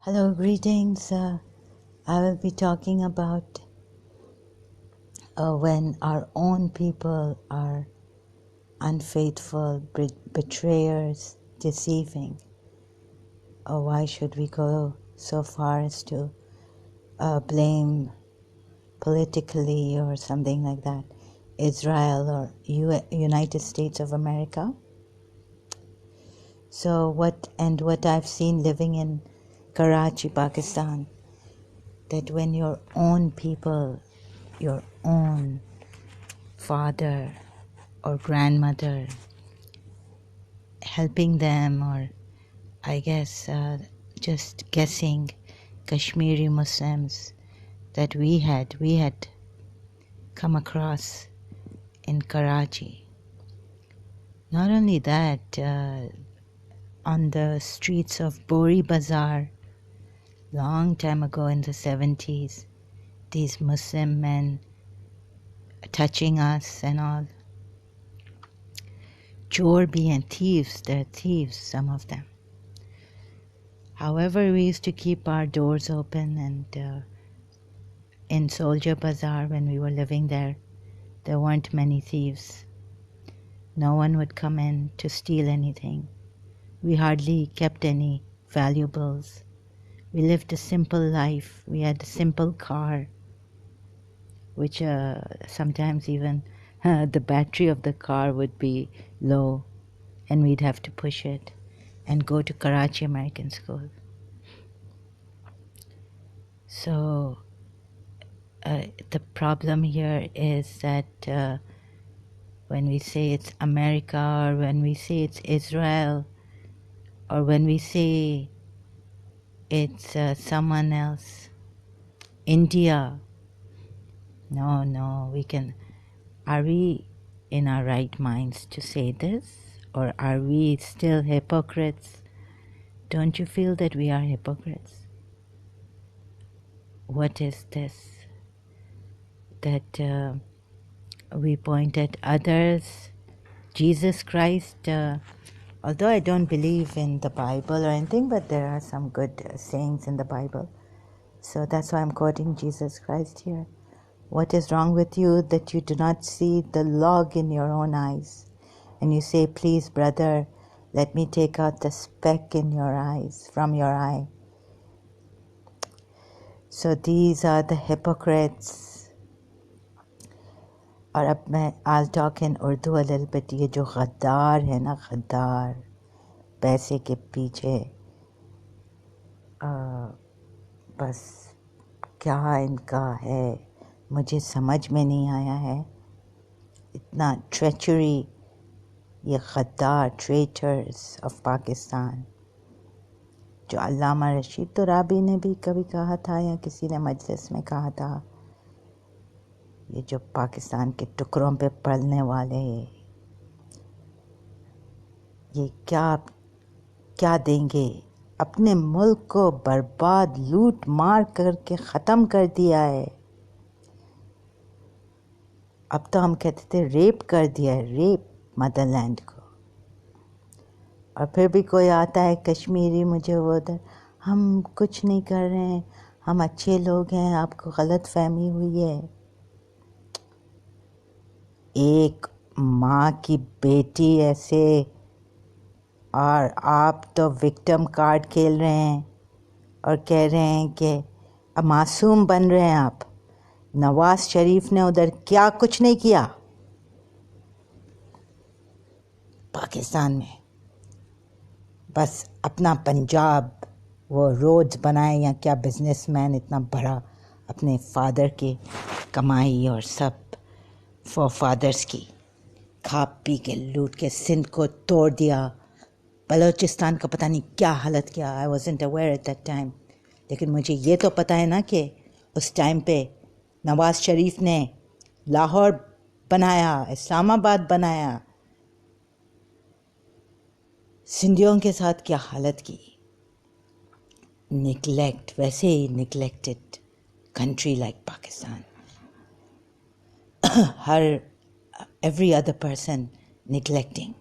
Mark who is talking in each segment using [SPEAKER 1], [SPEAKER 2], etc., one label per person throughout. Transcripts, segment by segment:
[SPEAKER 1] Hello, greetings. I will be talking about when our own people are unfaithful, betrayers, deceiving. Why should we go so far as to blame politically or something like that Israel or United States of America? So what I've seen living in Karachi, Pakistan, that when your own people, your own father or grandmother, helping them, or I guess just guessing, Kashmiri Muslims that we had come across in Karachi. Not only that, on the streets of Bori Bazaar, long time ago in the 70s, these Muslim men touching us and all. Chor bhi and thieves, they're thieves, some of them. However, we used to keep our doors open, and in Soldier Bazaar, when we were living there weren't many thieves. No one would come in to steal anything. We hardly kept any valuables. We lived a simple life. We had a simple car, which sometimes even the battery of the car would be low, and we'd have to push it and go to Karachi American School. So the problem here is that when we say it's America, or when we say it's Israel, or when we say it's someone else, India, no, are we in our right minds to say this? Or are we still hypocrites? Don't you feel that we are hypocrites? What is this? That we point at others. Jesus Christ, although I don't believe in the Bible or anything, but there are some good sayings in the Bible. So that's why I'm quoting Jesus Christ here. What is wrong with you that you do not see the log in your own eyes? And you say, please, brother, let me take out the speck in your eyes, from your eye. So these are the hypocrites. اور اب میں I'll talk in Urdu a little bit. یہ جو غدار ہے نا، غدار، پیسے کے پیچھے بس کیا ان کا ہے، مجھے سمجھ میں نہیں آیا ہے. اتنا ٹریچری، یہ غدار، ٹریٹرز آف پاکستان، جو علامہ رشید ترابی نے بھی کبھی کہا تھا، یا کسی نے مجلس میں کہا تھا، یہ جو پاکستان کے ٹکڑوں پہ پلنے والے، یہ کیا دیں گے؟ اپنے ملک کو برباد، لوٹ مار کر کے ختم کر دیا ہے. اب تو ہم کہتے تھے ریپ کر دیا ہے، ریپ مدر لینڈ کو. اور پھر بھی کوئی آتا ہے کشمیری، مجھے وہ ادھر، ہم کچھ نہیں کر رہے ہیں، ہم اچھے لوگ ہیں، آپ کو غلط فہمی ہوئی ہے. ایک ماں کی بیٹی ایسے، اور آپ تو وکٹم کارڈ کھیل رہے ہیں اور کہہ رہے ہیں کہ معصوم بن رہے ہیں آپ. نواز شریف نے ادھر کیا کچھ نہیں کیا پاکستان میں، بس اپنا پنجاب وہ روڈز بنائے، یا کیا بزنس مین اتنا بڑا، اپنے فادر کی کمائی اور سب فور فادرز کی کھا پی کے لوٹ کے سندھ کو توڑ دیا. بلوچستان کا پتہ نہیں کیا حالت کیا. I wasn't aware at that time, لیکن مجھے یہ تو پتہ ہے نا کہ اس ٹائم پہ نواز شریف نے لاہور بنایا، اسلام آباد بنایا، سندھیوں کے ساتھ کیا حالت کی. نگلیکٹ، ویسے ہی neglected country like Pakistan. every other person neglecting,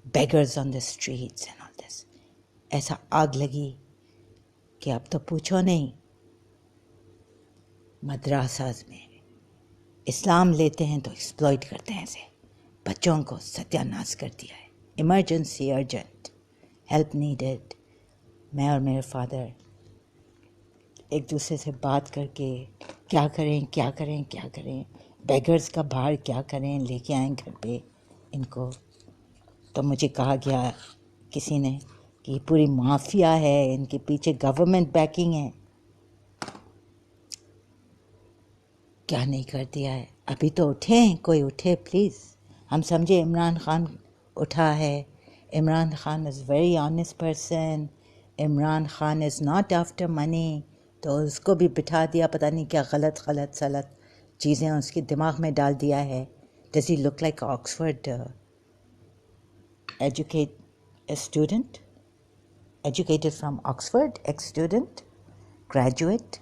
[SPEAKER 1] beggars on the streets and all this. ایسا آگ لگی کہ اب تو پوچھو نہیں، مدراساز میں اسلام لیتے ہیں تو ایکسپلائٹ کرتے ہیں، ایسے بچوں کو ستیہ ناش کر دیا ہے. Emergency, urgent help needed. میں اور میرے فادر ایک دوسرے سے بات کر کے کیا کریں، بیگرز کا باہر کیا کریں، لے کے آئیں گھر پہ ان کو. تو مجھے کہا گیا کسی نے کہ یہ پوری مافیا ہے، ان کے پیچھے گورنمنٹ بیکنگ ہے. کیا نہیں کر دیا ہے. ابھی تو اٹھیں، کوئی اٹھے پلیز. ہم سمجھے عمران خان اٹھا ہے. Imran Khan is very honest person. Imran Khan is not after money. تو اس کو بھی بٹھا دیا، پتہ نہیں کیا غلط سلط چیزیں اس کے دماغ میں ڈال دیا ہے. Does he look like Oxford educated from Oxford, ex student, graduate.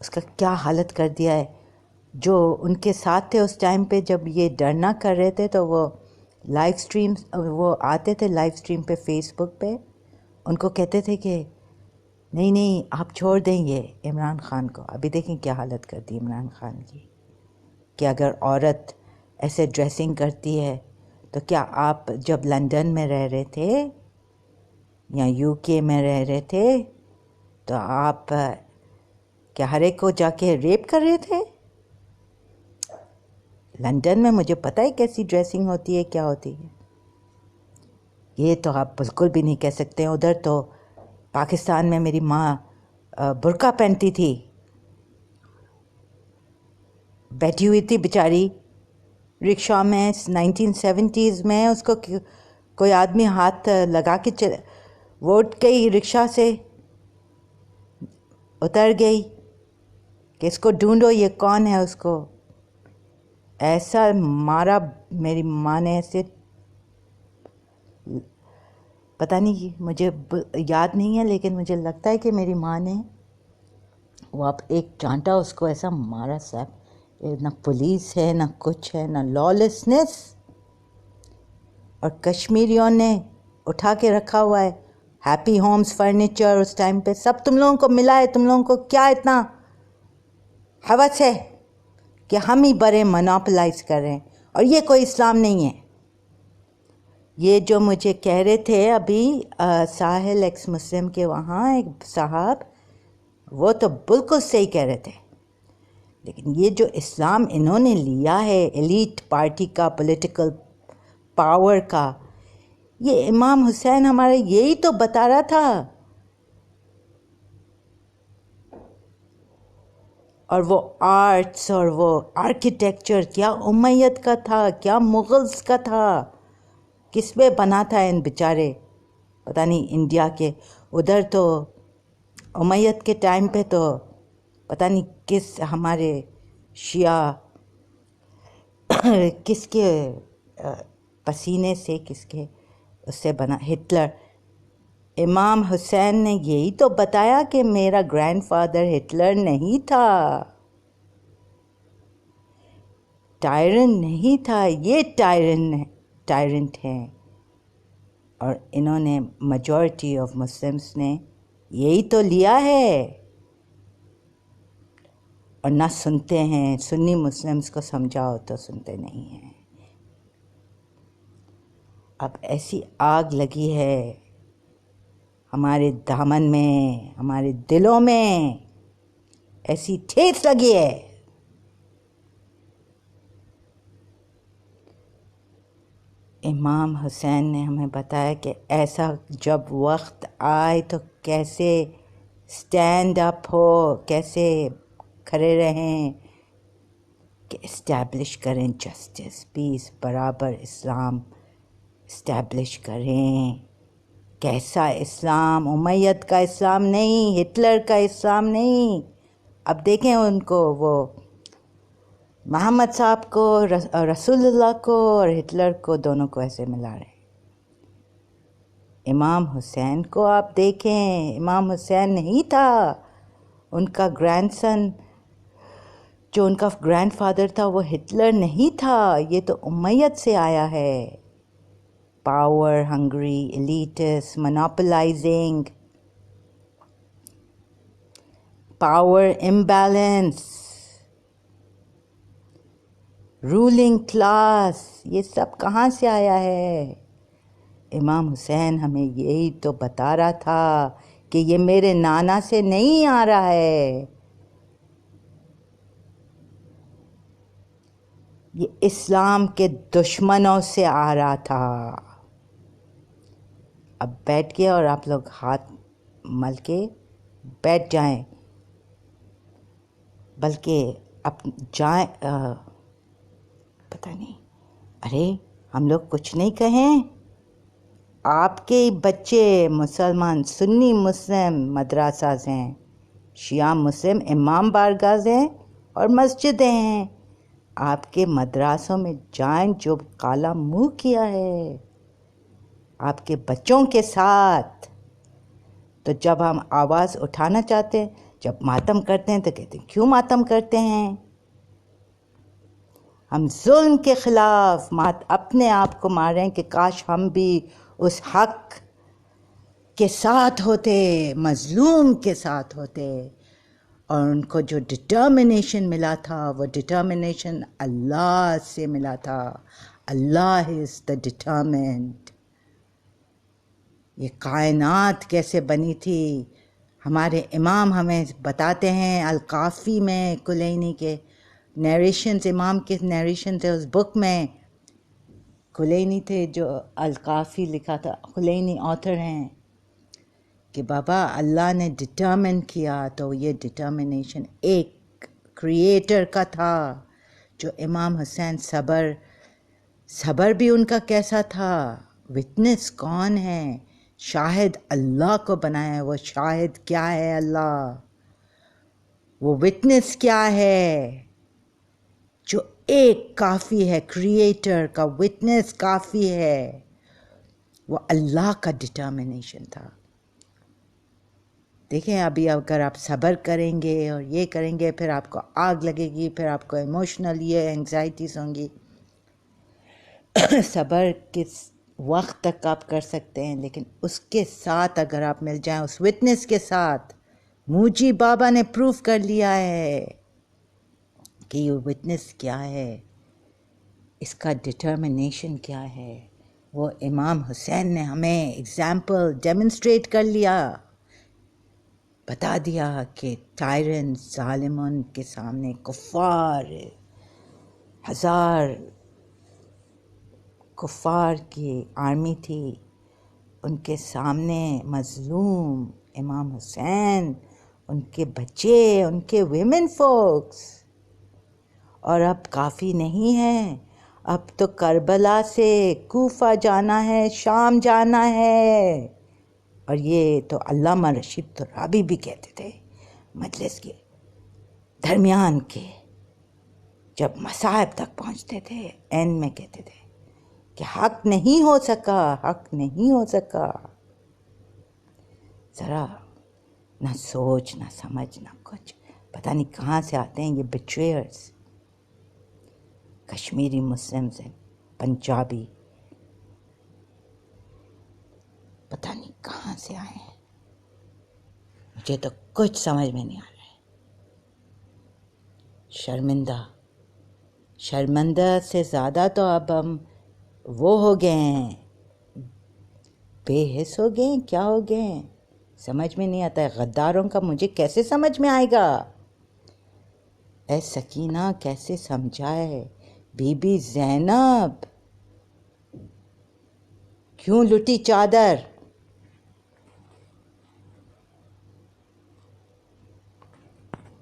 [SPEAKER 1] اس کا کیا حالت کر دیا ہے. جو ان کے ساتھ تھے اس ٹائم پہ جب یہ ڈرنا کر رہے تھے، تو وہ لائیو اسٹریم، وہ آتے تھے لائیو اسٹریم پہ فیس بک پہ، ان کو کہتے تھے کہ نہیں آپ چھوڑ دیں یہ عمران خان کو. ابھی دیکھیں کیا حالت کر دی عمران خان کی، کہ اگر عورت ایسے ڈریسنگ کرتی ہے تو کیا آپ جب لندن میں رہ رہے تھے یا یو کے میں رہ رہے تھے تو آپ کیا ہر ایک کو جا کے ریپ کر رہے تھے؟ لندن میں مجھے پتہ ہے کیسی ڈریسنگ ہوتی ہے، کیا ہوتی ہے. یہ تو آپ بالکل بھی نہیں کہہ سکتے. ادھر تو پاکستان میں میری ماں برقع پہنتی تھی، بیٹھی ہوئی تھی بیچاری رکشا میں 1970s میں. اس کو کوئی آدمی ہاتھ لگا کے وہ اٹھ گئی رکشا سے، اتر گئی کہ اس کو ڈھونڈو یہ کون ہے. اس کو ایسا مارا میری ماں نے، ایسے پتہ نہیں، مجھے یاد نہیں ہے، لیکن مجھے لگتا ہے کہ میری ماں نے وہ اب ایک ڈانٹا اس کو، ایسا مارا صاحب. نہ پولیس ہے، نہ کچھ ہے، نہ لالیسنس. اور کشمیریوں نے اٹھا کے رکھا ہوا ہے. ہیپی ہومز فرنیچر اس ٹائم پہ سب تم لوگوں کو ملا ہے. تم لوگوں کو کیا اتنا ہوس ہے کہ ہم ہی بڑے مونوپلائز کر رہے ہیں؟ اور یہ کوئی اسلام نہیں ہے. یہ جو مجھے کہہ رہے تھے ابھی ساحل ایکس مسلم کے وہاں ایک صاحب، وہ تو بالکل صحیح کہہ رہے تھے. لیکن یہ جو اسلام انہوں نے لیا ہے ایلیٹ پارٹی کا، پولیٹیکل پاور کا، یہ امام حسین ہمارے یہی تو بتا رہا تھا. اور وہ آرٹس اور وہ آرکیٹیکچر کیا امیت کا تھا، کیا مغلز کا تھا، کس پہ بنا تھا ان بیچارے پتہ نہیں انڈیا کے. ادھر تو امیت کے ٹائم پہ تو پتہ نہیں کس ہمارے شیعہ کس کے پسینے سے، کس کے اس سے بنا، ہٹلر. امام حسین نے یہی تو بتایا کہ میرا گرینڈ فادر ہٹلر نہیں تھا، ٹائرن نہیں تھا، یہ ٹائرنٹ ہیں. اور انہوں نے میجورٹی آف مسلمس نے یہی تو لیا ہے. اور نہ سنتے ہیں، سنی مسلمس کو سمجھاؤ تو سنتے نہیں ہیں. اب ایسی آگ لگی ہے ہمارے دامن میں، ہمارے دلوں میں ایسی ٹھیس لگی ہے. امام حسین نے ہمیں بتایا کہ ایسا جب وقت آئے تو کیسے سٹینڈ اپ ہو، کیسے کھڑے رہیں کہ اسٹیبلش کریں جسٹس، پیس، برابر اسلام اسٹیبلش کریں. کیسا اسلام؟ امیت کا اسلام نہیں، ہٹلر کا اسلام نہیں. اب دیکھیں ان کو، وہ محمد صاحب کو، رسول اللہ کو اور ہٹلر کو، دونوں کو ایسے ملا رہے ہیں. امام حسین کو آپ دیکھیں، امام حسین نہیں تھا، ان کا گرینڈ سن جو ان کا گرینڈ فادر تھا وہ ہٹلر نہیں تھا. یہ تو امیت سے آیا ہے. Power hungry, elites, monopolising. power imbalance, ruling class, یہ سب کہاں سے آیا ہے؟ امام حسین ہمیں یہی تو بتا رہا تھا کہ یہ میرے نانا سے نہیں آ رہا ہے، یہ اسلام کے دشمنوں سے آ رہا تھا۔ اب بیٹھ کے اور آپ لوگ ہاتھ مل کے بیٹھ جائیں، بلکہ اب جائیں، پتہ نہیں، ارے ہم لوگ کچھ نہیں کہیں، آپ کے بچے مسلمان سنی مسلم مدرسہ ہیں، شیعہ مسلم امام بارگاہ ہیں اور مسجدیں ہیں، آپ کے مدرسوں میں جائیں جو کالا منہ کیا ہے آپ کے بچوں کے ساتھ۔ تو جب ہم آواز اٹھانا چاہتے ہیں، جب ماتم کرتے ہیں تو کہتے ہیں کیوں ماتم کرتے ہیں؟ ہم ظلم کے خلاف اپنے آپ کو مار رہے ہیں کہ کاش ہم بھی اس حق کے ساتھ ہوتے، مظلوم کے ساتھ ہوتے، اور ان کو جو ڈٹرمنیشن ملا تھا وہ ڈٹرمنیشن اللہ سے ملا تھا۔ اللہ از دا ڈٹرمنڈ۔ یہ کائنات کیسے بنی تھی، ہمارے امام ہمیں بتاتے ہیں الکافی میں، کلینی کے نیریشنز، امام کے نیریشن تھے اس بک میں، کلینی تھے جو الکافی لکھا تھا، کلینی آتھر ہیں، کہ بابا اللہ نے ڈٹرمن کیا تو یہ ڈٹرمنیشن ایک کریٹر کا تھا، جو امام حسین صبر بھی ان کا کیسا تھا، وٹنس کون ہے؟ شاہد اللہ کو بنایا ہے، وہ شاہد کیا ہے؟ اللہ۔ وہ وٹنس کیا ہے؟ جو ایک کافی ہے، کریٹر کا وٹنس کافی ہے، وہ اللہ کا ڈٹرمنیشن تھا۔ دیکھیں ابھی اگر آپ صبر کریں گے اور یہ کریں گے، پھر آپ کو آگ لگے گی، پھر آپ کو ایموشنل یہ انگزائٹیز ہوں گی۔ صبر کس وقت تک آپ کر سکتے ہیں، لیکن اس کے ساتھ اگر آپ مل جائیں، اس وٹنس کے ساتھ، موجی بابا نے پروف کر لیا ہے کہ یہ وٹنس کیا ہے، اس کا ڈٹرمنیشن کیا ہے، وہ امام حسین نے ہمیں ایگزامپل ڈیمنسٹریٹ کر لیا، بتا دیا کہ ٹائرن ظالمون کے سامنے کفار، ہزار کفار کی آرمی تھی، ان کے سامنے مظلوم امام حسین، ان کے بچے، ان کے ویمن فوکس۔ اور اب کافی نہیں ہے، اب تو کربلا سے کوفہ جانا ہے، شام جانا ہے۔ اور یہ تو علامہ رشید ترابی بھی کہتے تھے مجلس کے درمیان کے، جب مصائب تک پہنچتے تھے، اینڈ میں کہتے تھے کہ حق نہیں ہو سکا، حق نہیں ہو سکا۔ ذرا نہ سوچ نہ سمجھ نہ کچھ، پتہ نہیں کہاں سے آتے ہیں یہ بیٹریئرز، کشمیری مسلمز ہیں، پنجابی، پتہ نہیں کہاں سے آئے ہیں، مجھے تو کچھ سمجھ میں نہیں آ رہا ہے۔ شرمندہ سے زیادہ تو اب ہم وہ ہو گئے ہیں، بے حس ہو گئے ہیں، کیا ہو گئے ہیں، سمجھ میں نہیں آتا ہے۔ غداروں کا مجھے کیسے سمجھ میں آئے گا؟ اے سکینہ کیسے سمجھائے؟ بی بی زینب کیوں لٹی چادر؟